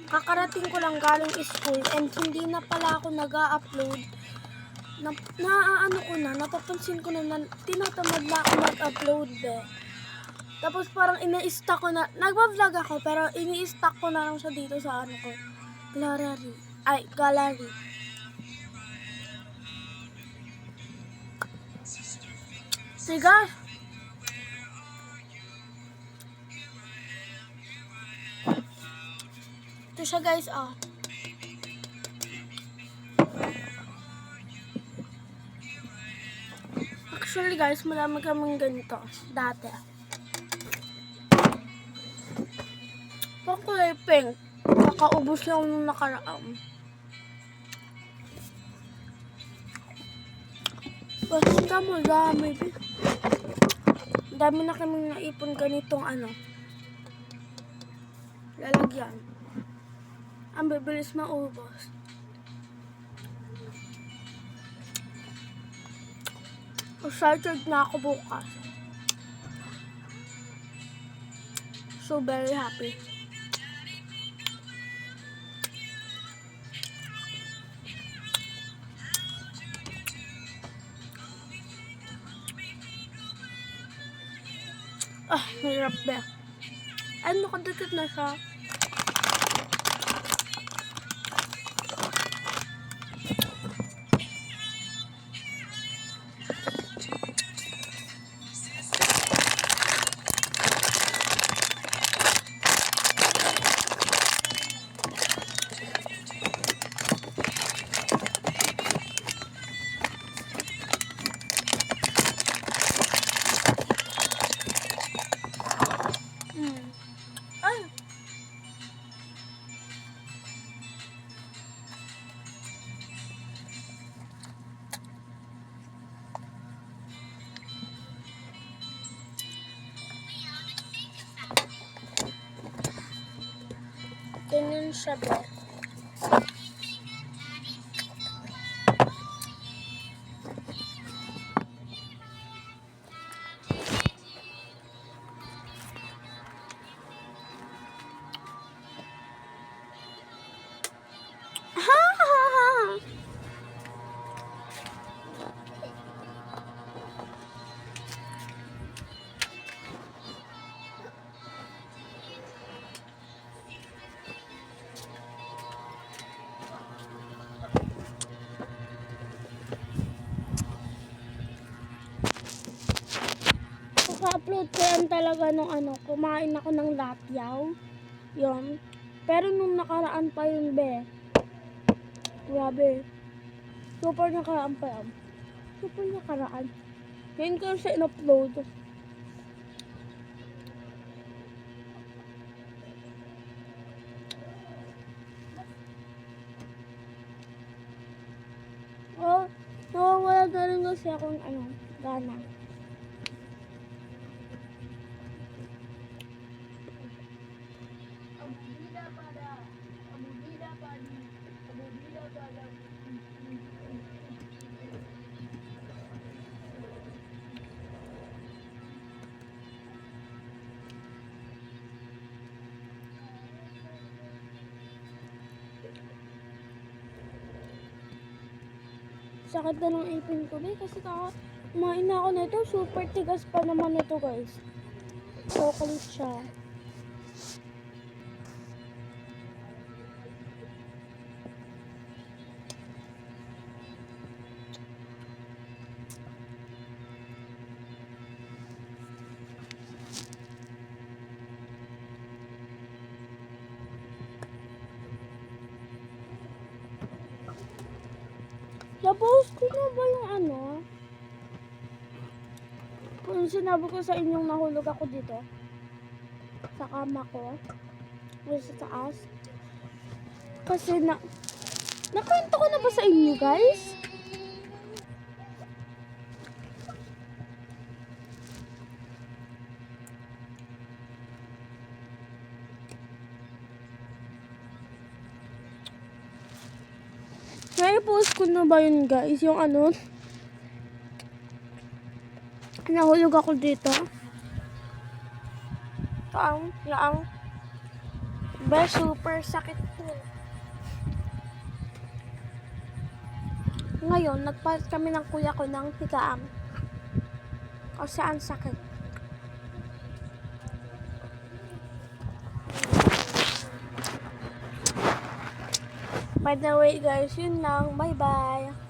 kakarating ko lang galing school and hindi na pala ako nag-a-upload. Napapansin ko na tinatamad na ako mag-upload Tapos parang ini-stack ko na, nagba-vlog ako pero ini-stack ko na lang siya dito sa gallery. Sige. Ito siya guys, Actually guys, marami kaming ganito dati. Pang kulay pink. Kakaubos lang nung nakaraan. Basta madami. Dami na kaming naipon ganitong lalagyan. Ang bibilis maubos. Excited na ako bukas. So very happy. Hirap ba? Nakadikit na siya. Ganyan siya ba? Upload ko yan talaga nung kumain ako ng lapyaw. Yun. Pero nung nakaraan pa yun, grabe. Super nakaraan pa yan. Super nakaraan. Ngayon ko siya in-upload. Wala na rin kasi akong gana. Sakit na ng ipin ko kasi kumain na ako nito. Super tigas pa naman ito guys. Chocolate siya. Tapos ko na ba yung kung sinabi ko sa inyong nahulog ako dito sa kama ko sa taas kasi nakwento ko na ba sa inyo guys? Nai-post ko na ba yun guys? Yung nahulog ako dito. Super sakit po Ngayon, nagpalit kami ng kuya ko ng higaan. Kasi ang sakit. By the way guys, yun lang. Bye bye.